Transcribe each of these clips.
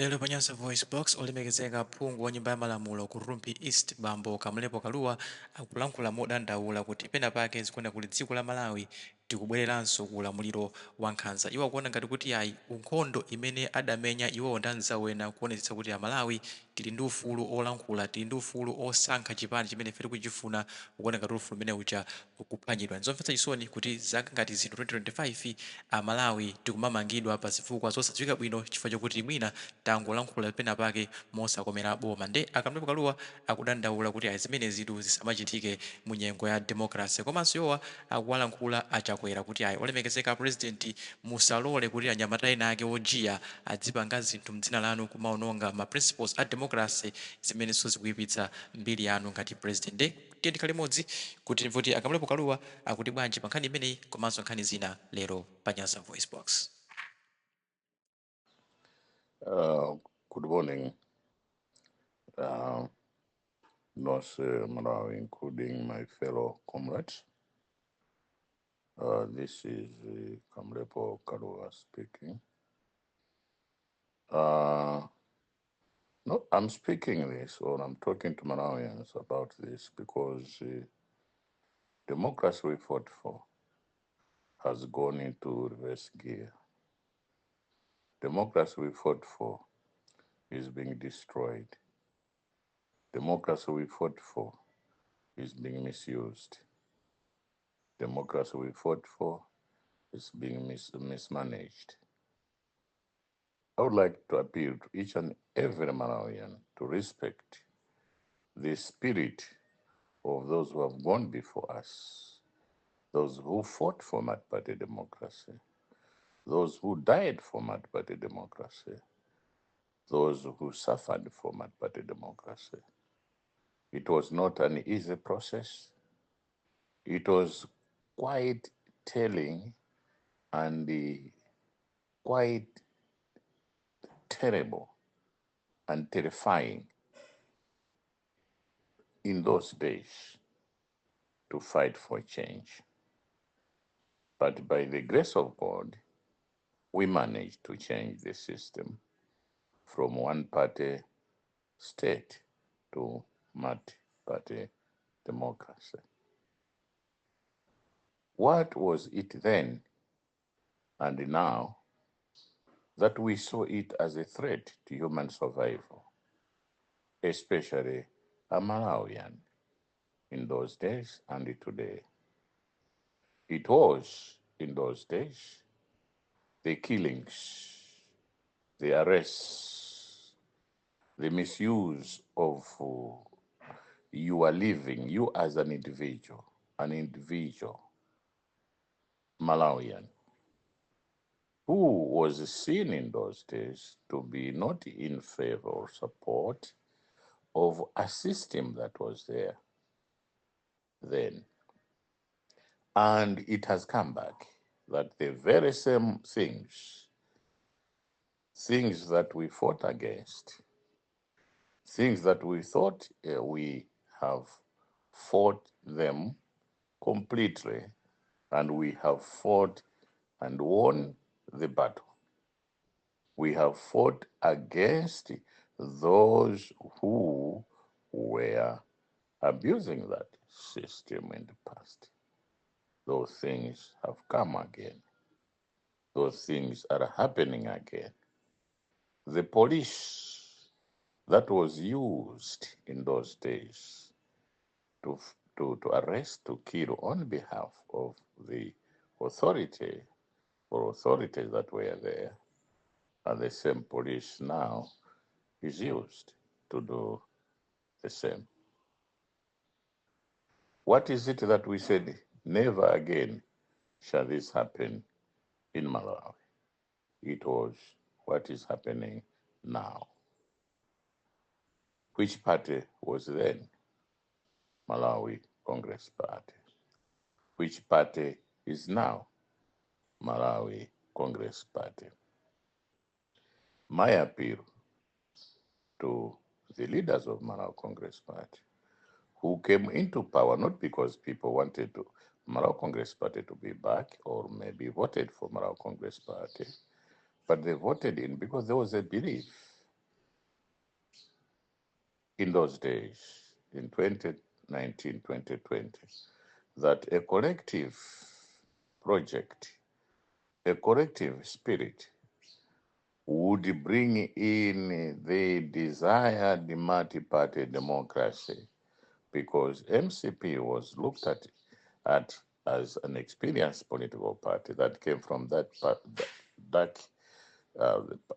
Lero pa Nyasa VoiceBox olemekezeka phungu wa nyumba ya Malamulo ku Rumphi East bambo Kamlepo Kalua akulankhula modandaula kuti pena pake zikuona kuti dziko la Malawi likubwereranso ku ulamuliro wankhanza. Iwo akuona ngati kuti ayi nkhondo imene adamenya iwo ndi anzawo ena kuonetsetsa kuti Malawi tili ndi ufulu olankhula, tili ndi ufulu osankha chipani chimene ife tikuchifuna, ukuona ngati ufulu umene uja ukuphwanyidwa. Nzomvetsa chisoni kuti zaka ngati zino 2025 Malawi tikumamangidwa pa zifukwa zosadziwika bwino chifukwa chokuti mwina tangolankhula pena pake mosakomera boma. Nde Kamlepo Kalua akudandaula kuti zimene zitu zisamachitike mu nyengo ya democracy. Komanso iwowa akuwalankhula a Chakwera kuti olemekezeka president musalole kuti anyamata ena ake Ojiya adzipanga zinthu mdzina lanu kumaononga ma principles a democracy zimene zikuyipitsa mbiri yanu ngati president. Nde tiye tikhale limodzi kuti mvuti Kamlepo Kalua akuti bwanji pa nkhani imeneyi komanso nkhani zina lero pa Nyasa VoiceBox. Good morning, North Malawi, including my fellow comrades. This is Kamlepo Kalua speaking. No, I'm speaking this, or I'm talking to Malawians about this because democracy we fought for has gone into reverse gear. Democracy we fought for is being destroyed. Democracy we fought for is being misused. Democracy we fought for is being mismanaged. I would like to appeal to each and every Malawian to respect the spirit of those who have gone before us, those who fought for multi-party democracy, those who died for multi-party democracy, those who suffered for multi-party democracy. It was not an easy process. It was quite telling and quite terrible and terrifying in those days to fight for change. But by the grace of God, we managed to change the system from one-party state to multi-party democracy. What was it then and now that we saw it as a threat to human survival, especially a Malawian in those days and today? It was, in those days, the killings, the arrests, the misuse of your living, you as an individual Malawian, who was seen in those days to be not in favor or support of a system that was there then. And it has come back that the very same things that we fought against, things that we thought we have fought them completely, and we have fought and won the battle. We have fought against those who were abusing that system in the past. Those things have come again. Those things are happening again. The police that was used in those days to arrest, to kill on behalf of the authority or authorities that were there, and the same police now is used to do the same. What is it that we said, never again shall this happen in Malawi? It was what is happening now. Which party was then? Malawi Congress Party. Which party is now? Malawi Congress Party. My appeal to the leaders of Malawi Congress Party, who came into power not because people wanted Malawi Congress Party to be back or maybe voted for Malawi Congress Party, but they voted in because there was a belief in those days, in 2019, 2020, that a collective project, a collective spirit would bring in the desired multi-party democracy, because MCP was looked at as an experienced political party that came from that dark,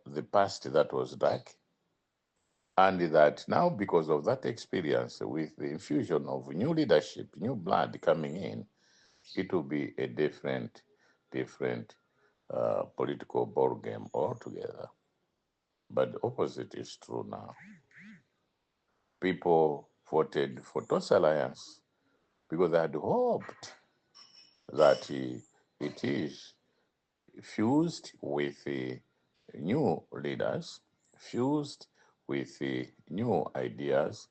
the past that was dark, and that now, because of that experience, with the infusion of new leadership, new blood coming in, it will be a different political ball game altogether. But the opposite is true now. People voted for Toss Alliance because they had hoped that it is fused with new leaders, fused with new ideas,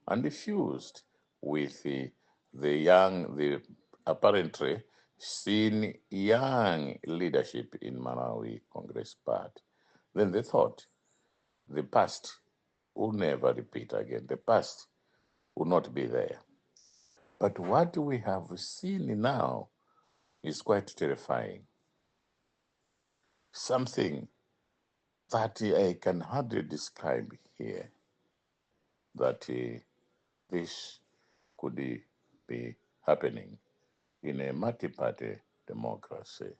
and fused with the apparently seen young leadership in Malawi Congress Party. Then they thought the past will never repeat again. The past will not be there. But what we have seen now is quite terrifying. Something that I can hardly describe here, that this could be happening in a multi-party democracy,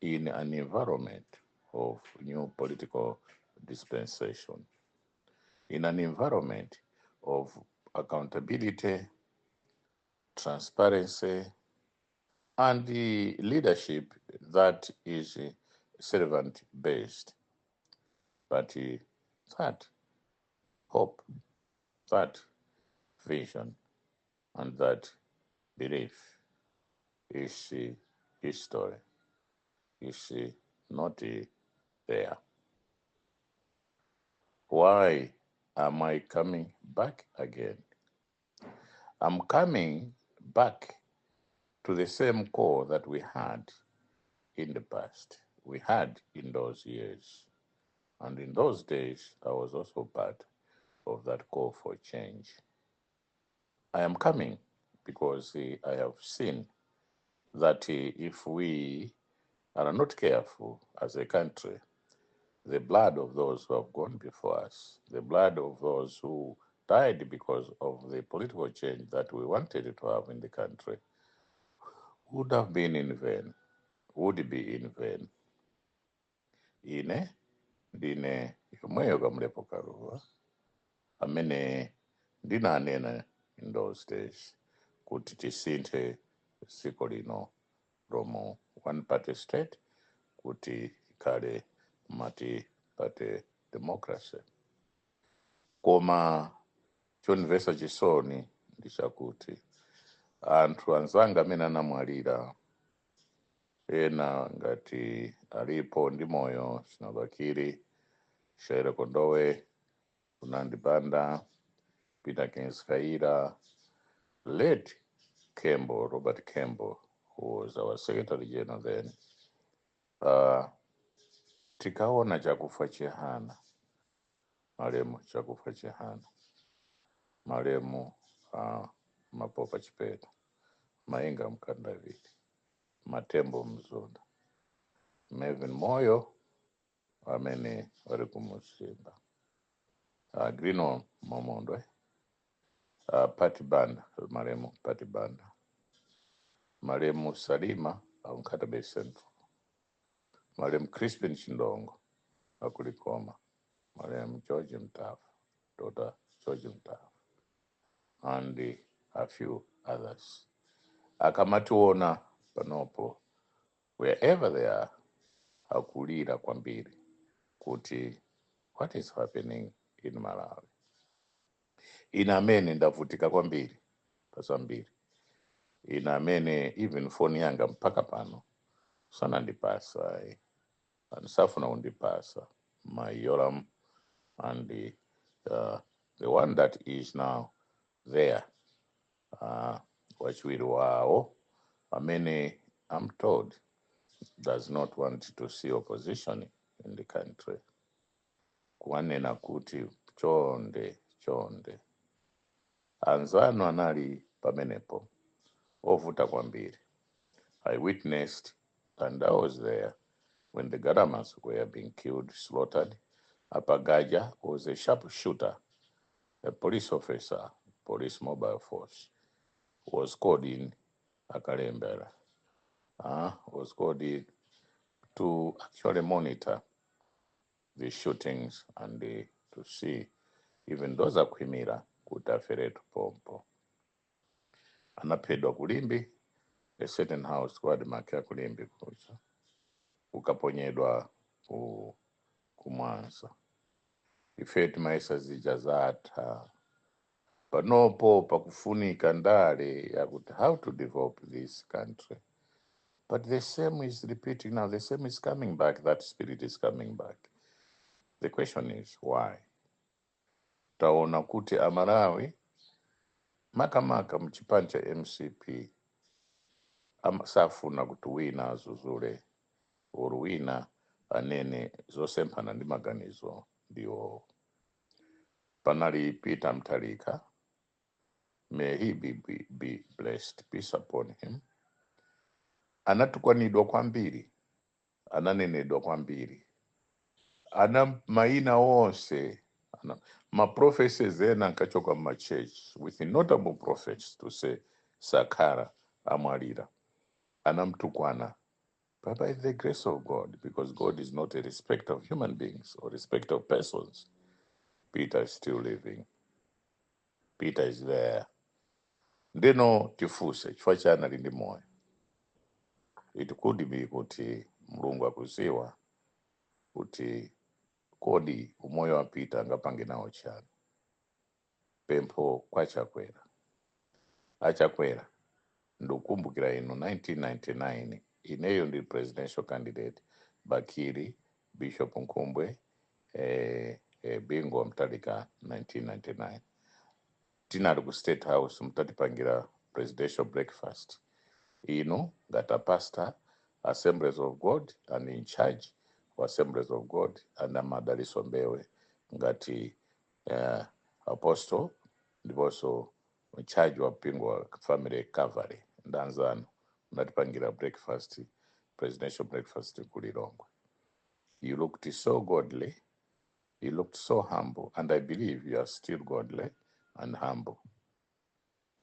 in an environment of new political dispensation, in an environment of accountability, transparency, and the leadership that is servant-based. But that hope, that vision, and that belief is history, is not there. Why am I coming back again? I'm coming back to the same core that we had in the past, we had in those years. And in those days, I was also part of that call for change. I am coming because I have seen that if we are not careful as a country, the blood of those who have gone before us, the blood of those who died because of the political change that we wanted to have in the country, would have been in vain, would be in vain. Ine ndine yomweyo Kamlepo Kalua, amene ndinanena in those days kuti tisinthe dziko lino from one party state kuti ikhale multi-party democracy. Koma chondimvetsa chisoni ndi chakuti anthu anzanga amene anamwalira, ena ngati alipo ndi moyo Sinabakiri, Shaira Kondowe, Unandi Banda, Peter Kenskaira, late Campbell, Robert Campbell, who was our Secretary General then, tikaona chakufa chehana, maremu chakufa chehana, maremu Mapopa Chipeta, Mainga Mkandaviti, Matembo Mzunda, Mevin Moyo, amene wari kumusimba, Grino Momondwe, Pati Banda, maremu Pati Banda, maremu Salima Nkatabe Central, maremu Crispin Chindongo akulikoma, maremu George Mtafu, daughter George Mtafu, and a few others. Akamationa panopo, wherever they are, akulira kwambiri kuti what is happening in Malawi. Ina amene ndavutika kwambiri pasambiri, ina amene even phone yanga mpaka pano sanandipasa andisafuna undipasa my yoram, and the one that is now there, wachiwiri wao amene I'm told does not want to see opposition in the country, kuwanena kuti chonde chonde. Anzano anali pamenepo, ovuta kwambiri. I witnessed, and I was there, when the Gadamas were being killed, slaughtered. Apagaja was a sharpshooter, a police officer, police mobile force, was called in Akalembera, was called in to actually monitor the shootings and to see even those akwimira kutaferetu pompo. Anaphedwa kulimbi, a certain house kwadi makia kulimbi kucha. Ukaponyedwa kumwanza. Ifeti maisa zijazata. Panopo pakufunika ndale yakuti how to develop this country. But the same is repeating now. The same is coming back. That spirit is coming back. The question is why? Taona kuti Amalawi makamaka mchipani cha MCP safuna kuti wina azuzule wina anene zosempana ndi maganizo ndiwo. Panali Peter Mutharika, may he be blessed, peace upon him. Anatukwanidwa kwambiri, ananenedwa kwambiri, ana maina wonse, ma prophecies ena nkachoka ma church with notable prophets to say Sakara amwalira, anamtukwana. But by the grace of God, because God is not a respecter of human beings or respecter of persons, Peter is still living. Peter is there. Ndeno tifuse chifukwa chani ali ndi moyo. It could be kuti Mulungu akuziwa kuti kodi umoyo wa Peter angapange nawo chani. Pempho kwa Chakwera. Achakwera ndukumbukira ino 1999 ineyo ndi presidential candidate Bakiri Bishop Nkumbwe Bingo Mutharika 1999. Tinali ku State House mutatipangira presidential breakfast. That a pastor, Assemblies of God, and in charge of Assemblies of God, and Madaliso Mbewe, ngati apostle, and also in charge of Pingwa family Cavalry, Danzano, mutatipangira breakfast, presidential breakfast kulilongwe. You looked so godly, you looked so humble, and I believe you are still godly and humble.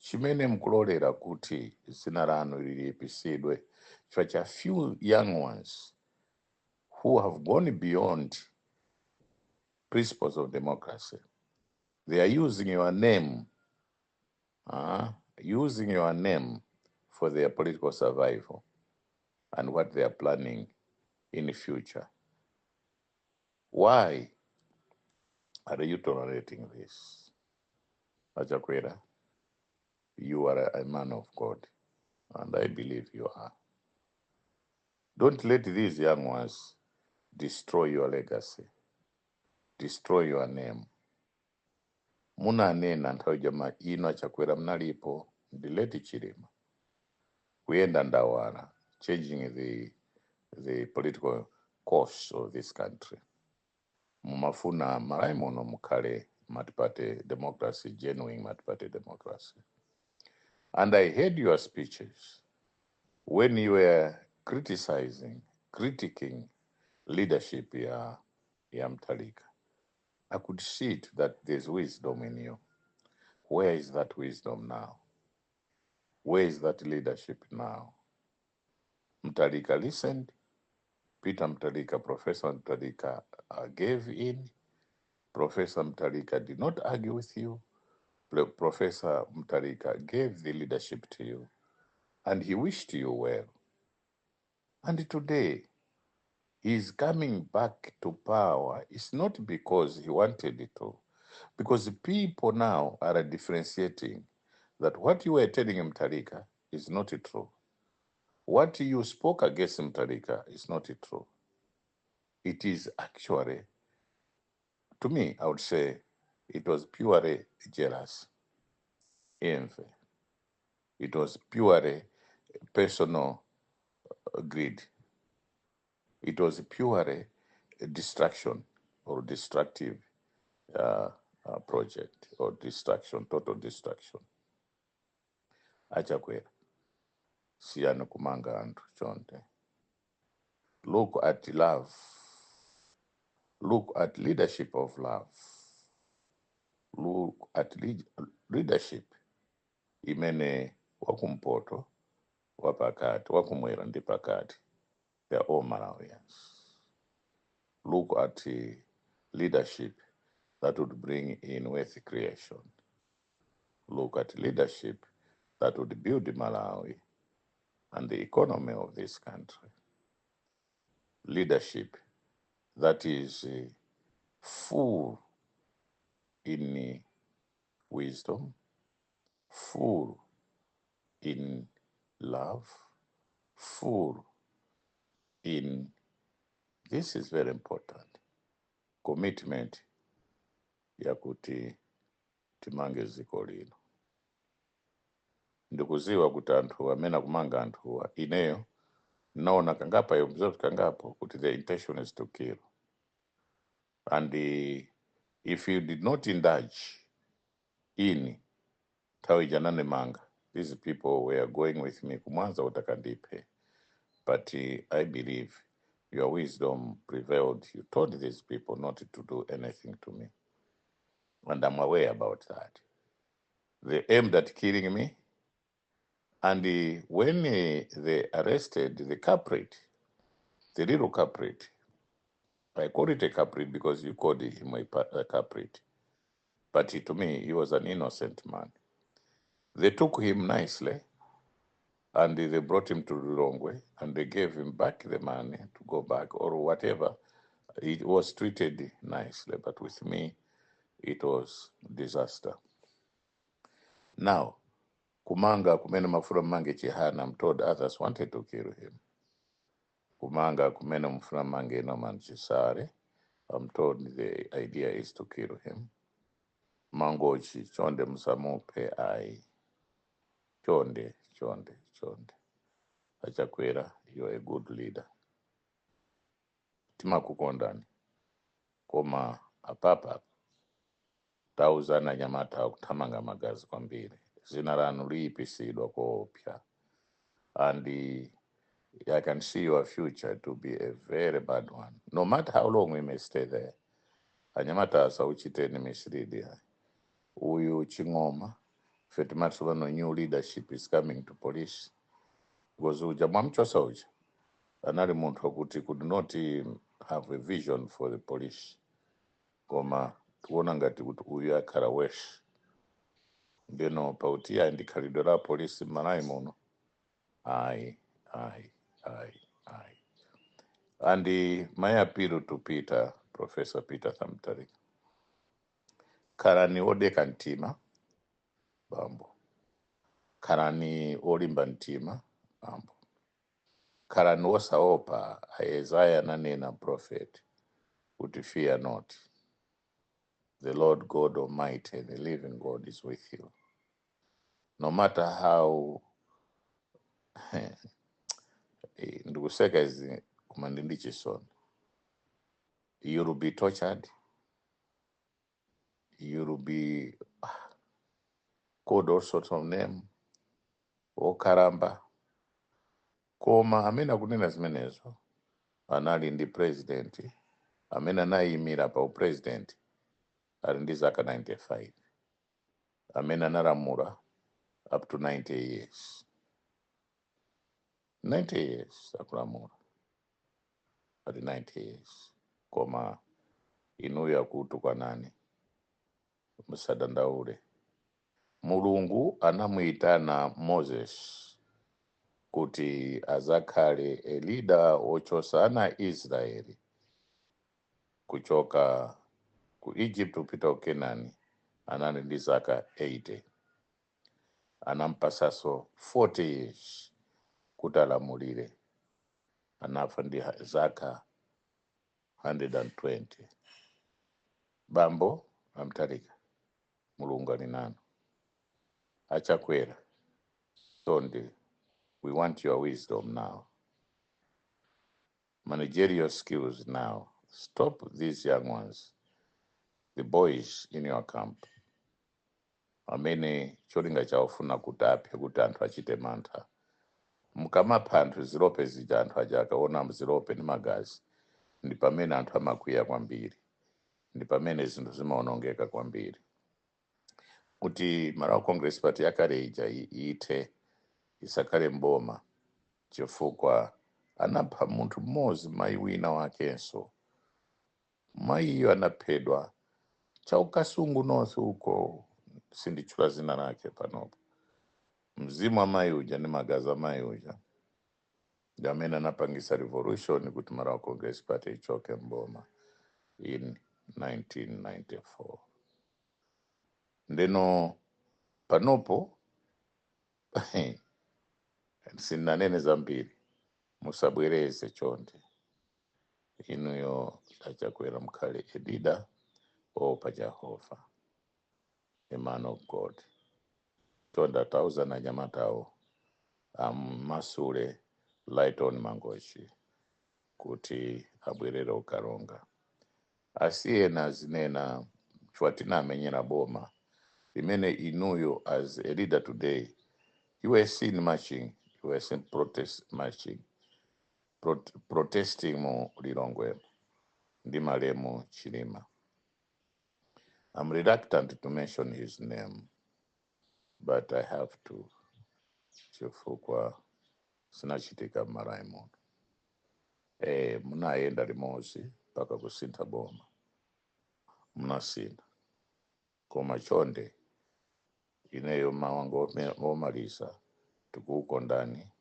Chimene mkulolera kuti zina lanu lilipisidwe such a few young ones who have gone beyond principles of democracy. They are using your name, for their political survival and what they are planning in the future. Why are you tolerating this? Chakwera, you are a man of God, and I believe you are. Don't let these young ones destroy your legacy, destroy your name. Muna nena nthawi jama ino Chakwera mnalipo ndileti chilima. Kuyenda ndawala, changing the political course of this country. Mumafuna Malawi muno mukale matipate democracy, genuine matipate democracy. And I heard your speeches when you were critiquing leadership ya Mutharika. I could see it that there's wisdom in you. Where is that wisdom now? Where is that leadership now? Mutharika listened. Peter Mutharika, Professor Mutharika gave in. Professor Mutharika did not argue with you. Professor Mutharika gave the leadership to you. And he wished you well. And today, he is coming back to power. It's not because he wanted it to. Because the people now are differentiating that what you were telling Mutharika is not true. What you spoke against Mutharika is not true. It is actually, to me, I would say, it was purely jealous, envy. It was purely personal greed. It was purely distraction or destructive project or destruction, total destruction. Chakwera, siyani kumanga anthu chonde. Look at love. Look at leadership of love. Look at leadership imene wakumpoto, wapakati, wakumwera ndi pakati. They are all Malawians. Look at leadership that would bring in wealth creation. Look at leadership that would build Malawi and the economy of this country. Leadership that is full in wisdom, full in love, full in, this is very important, commitment ya kuti timange dziko lino. Ndikuziwa kuti anthu amene akumanga anthuwa ineyo naona kangapo I observed kangapo kuti the intention is to kill. And if you did not indulge in tawijanane manga, these people were going with me kumwanza utakandipe. But I believe your wisdom prevailed. You told these people not to do anything to me. And I'm aware about that. They aimed at killing me. And when they arrested the culprit, the little culprit, I call it a culprit because you called him a culprit. But to me, he was an innocent man. They took him nicely, and they brought him to the wrong way, and they gave him back the money to go back or whatever. It was treated nicely, but with me, it was disaster. Now, kumanga kumene mafura mange chihana, I'm told others wanted to kill him. Kumanga kumene mafura mange no man chisare, I'm told the idea is to kill him. Mangochi chonde musamupe ai. Chonde. Chakwera, you're a good leader. Timakukondani. Koma apapa tauzana Anyamata akutamanga magazi kwambiri. Zina lanu liipisidwa koopya. And I can see your future to be a very bad one. No matter how long we may stay there. Anyamata asauchiteni misiridi. Uyu chingoma. Fetimatsuvano new leadership is coming to police. Because uja mwamchosa uja. Anali muntu wakuti could not have a vision for the police. Koma tuona ngati kuti uyu akhala wesh. Ndeno pauti andikhalidwe police Malawi muno. Aye. And my appeal to Peter, Professor Peter Thamtari. Karani odeka ntima, bambo. Karani olimba ntima, bambo. Karani osaopa, Isaiah nanena prophet, kuti fear not. The Lord God Almighty, the living God is with you. No matter how ndikuseka izi kumandindi chisoni. You will be tortured. You will be called all sorts of names. Okaramba. Koma amene akunena zimenezo. Anali ndi president. Amene anayimira pa president. Ali ndi zaka 95. Amene analamula up to 90 years. 90 years akulamula. At 90 years. Koma inuya kutu kwa nani. Musadandaule. Mulungu anamuitana Moses kuti azakhale a leader ochosana Israeli kuchoka ku Egypt kupita ku Kenani anali ndi zaka 80. Anampasaso 40 years kuti alamulire. Anafa ndi zaka 120. Bambo amtalika. Mulungu ali nanu. Chakwera. Tonde. We want your wisdom now. Managerial skills now. Stop these young ones. the boys in your camp amene cholinga chawufuna kuti aphe kuti anthu achite mantha. Mukamapha anthu zirope zija anthu aja akaona zirope ndi magazi, ndi pamene anthu amakwiya kwambiri, ndi pamene zinthu zimaonongeka kwambiri. Kuti Malawi Congress Party yakale ija iite isakale mboma chifukwa anapha munthu mmodzi, mayi wina wakenso. Mayiyo anaphedwa chaukasungu north uko, sinditchula zina lake panopo. Mzimu wa mayi uja ndi magazi a mayi uja ndi amene anapangisa revolution kuti Malawi Congress Party ichoke mboma in 1994. Ndeno panopo sinanene zambiri, musabwereze chonde. Inuyo Chakwera mukhale edida opa Jehova, a man of God. Tonda thousand Anyamatawo masule light on mangochi kuti abwerere ukaronga. Asiye na zinena chwatina amenyera boma. Limene inuyo as a leader today, you were seen marching, you were seen marching, protesting mu Lilongwe, ndi Malemu Chilima. I'm reluctant to mention his name, but I have to. Chifukwa sinachitika Malawi muno. Munaenda limodzi paka kusintha boma. Munasintha. Koma chonde ineyo mawango omaliza tikukondani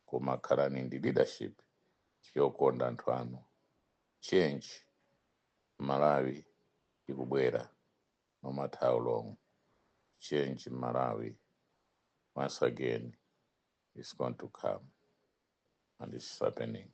koma khalani ndi leadership yokonda anthu anu. Change Malawi likubwera, no matter how long. Change Malawi once again is going to come, and it's happening.